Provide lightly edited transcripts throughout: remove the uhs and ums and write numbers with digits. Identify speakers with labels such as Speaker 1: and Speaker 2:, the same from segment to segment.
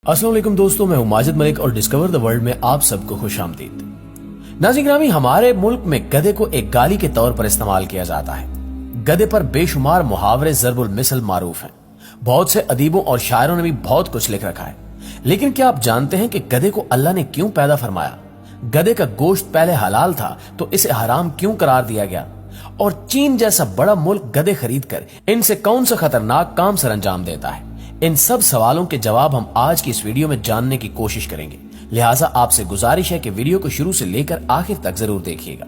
Speaker 1: अस्सलाम वालेकुम दोस्तों, मैं हूं माजिद मलिक और डिस्कवर द वर्ल्ड में आप सबको खुश आमदीद। नाज़रीन गिरामी, हमारे मुल्क में गधे को एक गाली के तौर पर इस्तेमाल किया जाता है। गधे पर बेशुमार मुहावरे ज़रबुल मिसल मारूफ हैं। बहुत से अदीबों और शायरों ने भी बहुत कुछ लिख रखा है। लेकिन क्या आप जानते हैं कि गधे को अल्लाह ने क्यों पैदा फरमाया? गधे का गोश्त पहले हलाल था तो इसे हराम क्यों करार दिया गया? और चीन जैसा बड़ा मुल्क गधे खरीद कर इनसे कौन सा खतरनाक काम सर अंजाम देता है? इन सब सवालों के जवाब हम आज की इस वीडियो में जानने की कोशिश करेंगे। लिहाजा आपसे गुजारिश है कि वीडियो को शुरू से लेकर आखिर तक जरूर देखिएगा।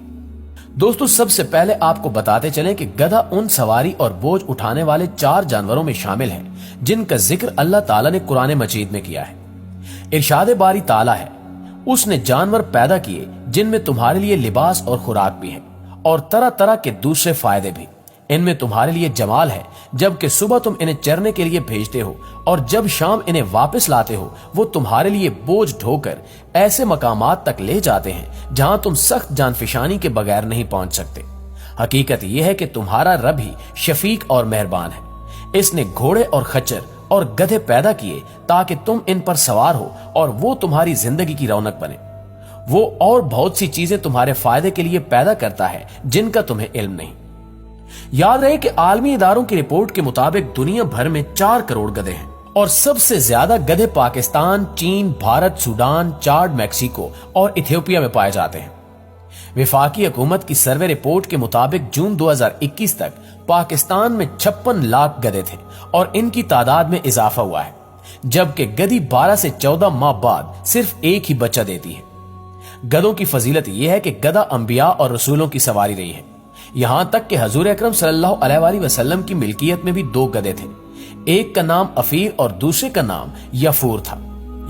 Speaker 1: दोस्तों, सबसे पहले आपको बताते चलें कि गधा उन सवारी और बोझ उठाने वाले 4 जानवरों में शामिल है जिनका जिक्र अल्लाह ताला ने कुरान मजीद में किया है। इरशाद बारी ताला है, उसने जानवर पैदा किए जिनमें तुम्हारे लिए लिबास और खुराक भी है और तरह तरह के दूसरे फायदे भी। इनमें तुम्हारे लिए जमाल है, जबकि सुबह तुम इन्हें चरने के लिए भेजते हो और जब शाम इन्हें वापस लाते हो वो तुम्हारे लिए बोझ ढोकर ऐसे मकामात तक ले जाते हैं जहां तुम सख्त जानफिशानी के बगैर नहीं पहुंच सकते। हकीकत यह है कि तुम्हारा रब ही शफीक और मेहरबान है। इसने घोड़े और खच्चर और गधे पैदा किए ताकि तुम इन पर सवार हो और वो तुम्हारी जिंदगी की रौनक बने। वो और बहुत सी चीजें तुम्हारे फायदे के लिए पैदा करता है जिनका तुम्हें इल्म नहीं। याद रहे कि आलमी इदारों की रिपोर्ट के मुताबिक दुनिया भर में 4 करोड़ गधे हैं और सबसे ज्यादा गधे पाकिस्तान, चीन, भारत, सूडान, चाड, मैक्सिको और इथियोपिया में पाए जाते हैं। विफाकी हुकूमत की सर्वे रिपोर्ट के मुताबिक जून 2021 तक पाकिस्तान में 56 लाख गधे थे और इनकी तादाद में इजाफा हुआ है, जबकि गधी 12 से 14 माह बाद सिर्फ एक ही बच्चा देती है। गधों की फजीलत यह है कि गधा अंबिया और रसूलों की सवारी रही है। यहां तक कि हजूर अकरम सल्लल्लाहु अलैहि वसल्लम की मिल्कियत में भी 2 गधे थे। एक का नाम अफीर और दूसरे का नाम यफूर था।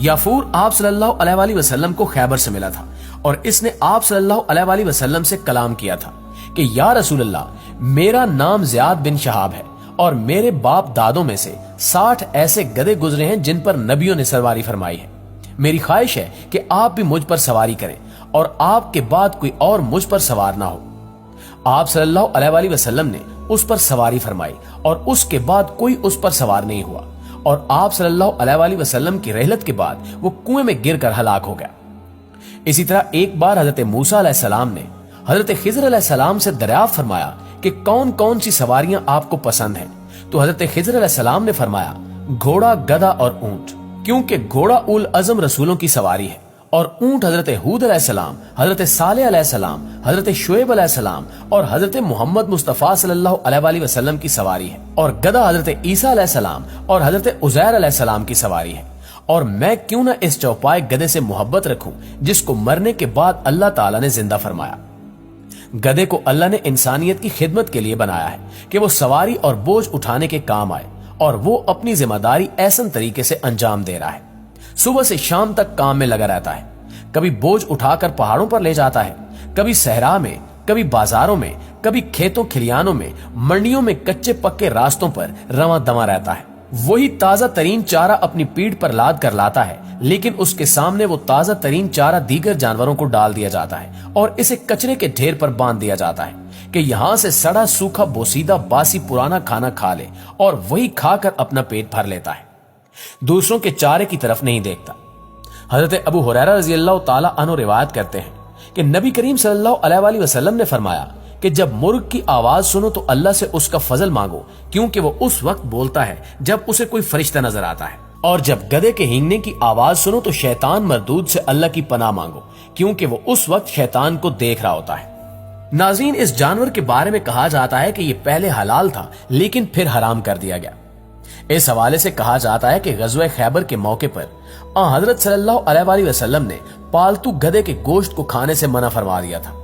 Speaker 1: यफूर आप सल्लल्लाहु अलैहि वसल्लम को खैबर से मिला था और इसने आप सल्लल्लाहु अलैहि वसल्लम से कलाम किया था कि या रसूल अल्लाह, मेरा नाम ज़ियाद बिन शहाब है और मेरे बाप दादों में से 60 ऐसे गधे गुजरे हैं जिन पर नबियों ने सवारी फरमाई है। मेरी ख्वाहिश है कि आप भी मुझ पर सवारी करें और आपके बाद कोई और मुझ पर सवार ना हो। आप सल्लल्लाहु अलैहि वसल्लम ने उस पर सवारी फरमाई और उसके बाद कोई उस पर सवार नहीं हुआ और आप सल्लल्लाहु अलैहि वसल्लम की रहलत के बाद वो कुएं में गिरकर हलाक हो गया। इसी तरह एक बार हजरत मूसा अलैहिस्सलाम ने हजरत खिज़र अलैहिस्सलाम से दरियाफ्त फरमाया कि कौन कौन सी सवारियां आपको पसंद हैं, तो हजरत खिज़र अलैहिस्सलाम ने फरमाया घोड़ा, गधा और ऊंट, क्योंकि घोड़ा उल अज़म रसूलों की सवारी है और ऊंट हजरत हूद अलैहिस्सलाम, हजरत सालेह अलैहिस्सलाम, हजरत शुएब अलैहिस्सलाम और हजरत मोहम्मद मुस्तफा सल्लल्लाहु अलैहि वसल्लम की सवारी है और गधा हजरत ईसा अलैहिस्सलाम और हजरत उज़ैर अलैहिस्सलाम की सवारी है। और मैं क्यों ना इस चौपाए गधे से मोहब्बत रखूं जिसको मरने के बाद अल्लाह ताला ने जिंदा फरमाया। गधे को अल्लाह ने इंसानियत की खिदमत के लिए बनाया है कि वो सवारी और बोझ उठाने के काम आए और वो अपनी जिम्मेदारी ऐसन तरीके से अंजाम दे रहा है। सुबह से शाम तक काम में लगा रहता है। कभी बोझ उठाकर पहाड़ों पर ले जाता है, कभी सहरा में, कभी बाजारों में, कभी खेतों खलियानों में, मंडियों में कच्चे पक्के रास्तों पर रवां दवा रहता है। वही ताजा तरीन चारा अपनी पीठ पर लाद कर लाता है, लेकिन उसके सामने वो ताजा तरीन चारा दीगर जानवरों को डाल दिया जाता है और इसे कचरे के ढेर पर बांध दिया जाता है कि यहां से सड़ा सूखा बोसीदा बासी पुराना खाना खा ले और वही खाकर अपना पेट भर लेता है, दूसरों के चारे की तरफ नहीं देखता। हजरत अबू हुरैरा रज़ी अल्लाह ताला अन्हु रिवायत करते हैं कि नबी करीम सल्लल्लाहु अलैहि वसल्लम ने फरमाया कि जब मुर्ग की आवाज सुनो तो अल्लाह से उसका फजल मांगो, क्योंकि वो उस वक्त बोलता है जब उसे कोई फरिश्ता नजर आता है। और जब गधे के हींगने की आवाज सुनो तो शैतान मरदूद से अल्लाह की पनाह मांगो, क्योंकि वो उस वक्त शैतान को देख रहा होता है। नाज़रीन, इस जानवर के बारे में कहा जाता है कि ये पहले हलाल था लेकिन फिर हराम कर दिया गया। इस हवाले से कहा जाता है कि गज़वा खैबर के मौके पर हजरत सल्लल्लाहु अलैहि वसल्लम ने पालतू गधे के गोश्त को खाने से मना फरमा दिया था,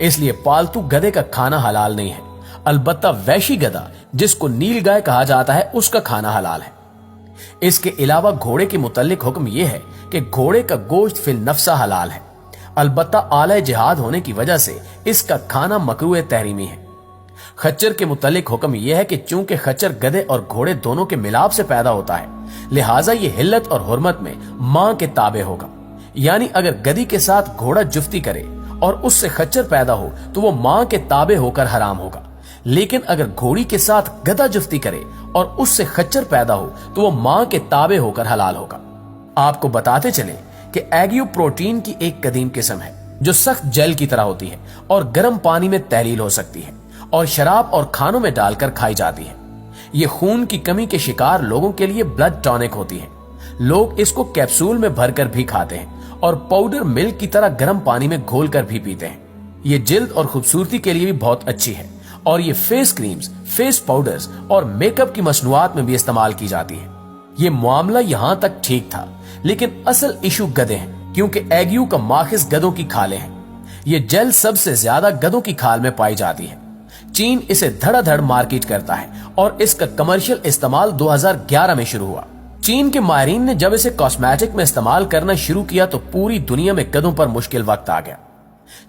Speaker 1: इसलिए पालतू गधे का खाना हलाल नहीं है। अलबत्ता वैशी गधा जिसको नील गाय कहा जाता है उसका खाना हलाल है। इसके अलावा घोड़े के मुतल्लिक हुक्म यह है कि घोड़े का गोश्त फिल नफ्सा हलाल है, अलबत्ता आला जिहाद होने की वजह से इसका खाना मकरूह तहरीमी है। खच्चर के मुतल्लिक हुक्म यह है कि चूंकि खच्चर गधे और घोड़े दोनों के मिलाप से पैदा होता है, लिहाजा ये हिल्लत और हुर्मत में मां के ताबे होगा। यानी अगर गधी के साथ घोड़ा जुफ्ती करे और उससे खच्चर पैदा हो तो वो मां के ताबे होकर हराम होगा, लेकिन अगर घोड़ी के साथ गधा जुफ्ती करे और उससे खच्चर पैदा हो तो वो मां के ताबे होकर हलाल होगा। आपको बताते चले कि एग्यू प्रोटीन की एक कदीम किस्म है जो सख्त जेल की तरह होती है और गर्म पानी में तहलील हो सकती है और शराब और खानों में डालकर खाई जाती है। ये खून की कमी के शिकार लोगों के लिए ब्लड टॉनिक होती है। लोग इसको कैप्सूल में भरकर भी खाते हैं और पाउडर मिल्क की तरह गर्म पानी में घोलकर भी पीते हैं। ये जिल्द और खूबसूरती के लिए भी बहुत अच्छी है और ये फेस क्रीम्स, फेस पाउडर्स और मेकअप की मसनूआत में भी इस्तेमाल की जाती है। ये मामला यहाँ तक ठीक था, लेकिन असल इशू गधे हैं, क्योंकि एग्यू का माखिज गधों की खालें हैं। ये जेल सबसे ज्यादा गधों की खाल में पाई जाती है। चीन इसे धड़ाधड़ मार्केट करता है और इसका कमर्शियल इस्तेमाल 2011 में शुरू हुआ। चीन के माहिरीन ने जब इसे कॉस्मेटिक में इस्तेमाल करना शुरू किया तो पूरी दुनिया में गधों पर मुश्किल वक्त आ गया।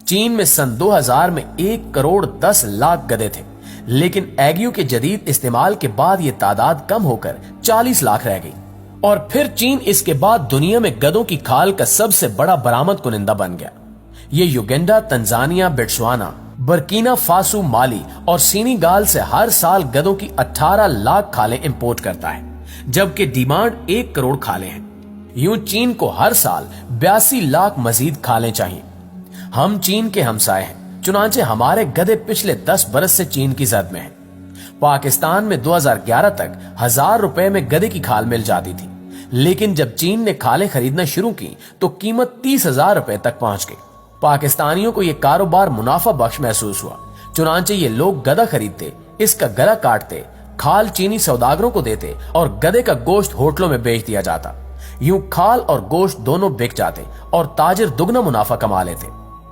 Speaker 1: चीन में सन 2000 में 1,10,00,000 गधे थे, लेकिन एग्यू के जदीद इस्तेमाल के बाद ये तादाद कम होकर 40 लाख रह गई और फिर चीन इसके बाद दुनिया में गधों की खाल का सबसे बड़ा बरामद कुनिंदा बन गया। ये Uganda, Tanzania, Botswana, Burkina Faso, Mali और सेनेगाल से हर साल गधों की 18 लाख खालें इंपोर्ट करता है, जबकि डिमांड 1 करोड़ खालें हैं। यूं चीन को हर साल 82 लाख मजीद खालें चाहिए। हम चीन के हमसाए हैं, चुनांचे हमारे गधे पिछले 10 बरस से चीन की जद में हैं। पाकिस्तान में 2011 तक 1000 रुपए में गधे की खाल मिल जाती थी, लेकिन जब चीन ने खालें खरीदना शुरू की तो कीमत 30,000 रुपए तक पहुंच गई। पाकिस्तानियों को यह कारोबार मुनाफा बख्श महसूस हुआ, चुनांचे ये लोग गधा खरीदते, इसका गला काटते, खाल चीनी सौदागरों को देते और गधे का गोश्त होटलों में बेच दिया जाता। यूं खाल और गोश्त दोनों बिक जाते और ताजिर दुगना मुनाफा कमा लेते।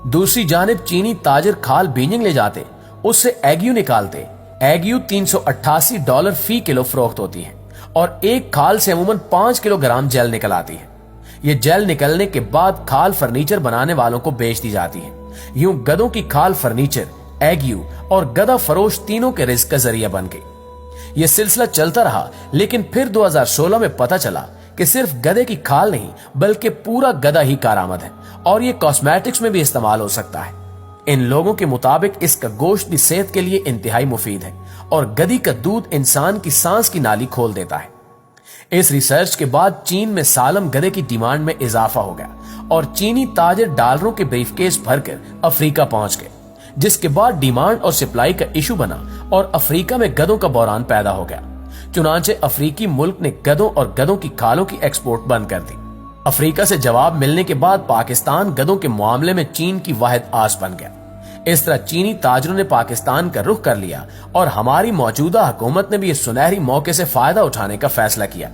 Speaker 1: दूसरी जानिब चीनी ताजिर खाल बीजिंग ले जाते, उससे एग्यू निकालते। एग्यू $388 फी किलो फरोख्त होती है और एक खाल से अमूमन 5 किलोग्राम जेल निकल आती है। ये जेल निकलने के बाद खाल फर्नीचर बनाने वालों को बेच दी जाती है। यूं गधों की खाल फर्नीचर, एग्यू और गधा फरोश तीनों के रिस्क का जरिया बन गई। यह सिलसिला चलता रहा, लेकिन फिर 2016 में पता चला कि सिर्फ गधे की खाल नहीं बल्कि पूरा गधा ही कारामद है और ये कॉस्मेटिक्स में भी इस्तेमाल हो सकता है। इन लोगों के मुताबिक इसका गोश्त भी सेहत के लिए इंतहाई मुफीद है और गधी का दूध इंसान की सांस की नाली खोल देता है। इस रिसर्च के बाद चीन में सालम गधे की डिमांड में इजाफा हो गया और चीनी ताजिर डॉलरों के ब्रीफकेस भरकर अफ्रीका पहुंच गए, जिसके बाद डिमांड और सप्लाई का इशू बना और अफ्रीका में गधों का बहरान पैदा हो गया। चुनांचे अफ्रीकी मुल्क ने गधों और गधों की खालों की एक्सपोर्ट बंद कर दी। अफ्रीका से जवाब मिलने के बाद पाकिस्तान गधों के मामले में चीन की वाहिद आस बन गया। इस तरह चीनी ताजरों ने पाकिस्तान का रुख कर लिया और हमारी मौजूदा हुकूमत ने भी इस सुनहरी मौके से फायदा उठाने का फैसला किया।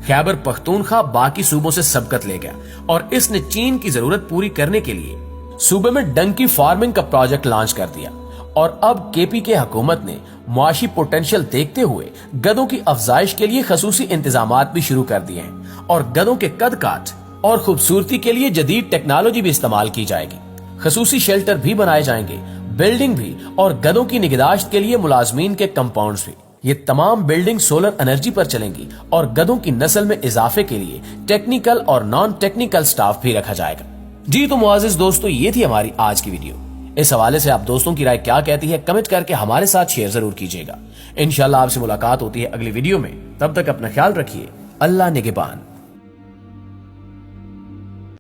Speaker 1: खैबर पख्तूनख्वा बाकी सूबों से सबकत ले गया और इसने चीन की जरूरत पूरी करने के लिए सूबे में डंकी फार्मिंग का प्रोजेक्ट लॉन्च कर दिया और अब केपीके हुकूमत ने मुआशी पोटेंशियल देखते हुए गधों की अफजाइश के लिए खसूसी इंतजामात भी शुरू कर दिए हैं और गधों के कद काट और खूबसूरती के लिए जदीद टेक्नोलॉजी भी इस्तेमाल की जाएगी। खसूसी शेल्टर भी बनाए जाएंगे, बिल्डिंग भी और गधों की निगहदाश्त के लिए मुलाजमीन के कंपाउंड्स भी। ये तमाम बिल्डिंग सोलर एनर्जी पर चलेंगी और गधों की नस्ल में इजाफे के लिए टेक्निकल और नॉन टेक्निकल स्टाफ भी रखा जाएगा। जी तो मुआजिज दोस्तों, ये थी हमारी आज की वीडियो। इस हवाले से आप दोस्तों की राय क्या कहती है कमेंट करके हमारे साथ शेयर जरूर कीजिएगा। इंशाल्लाह आपसे मुलाकात होती है अगली वीडियो में। तब तक अपना ख्याल रखिए। अल्लाह निगहबान।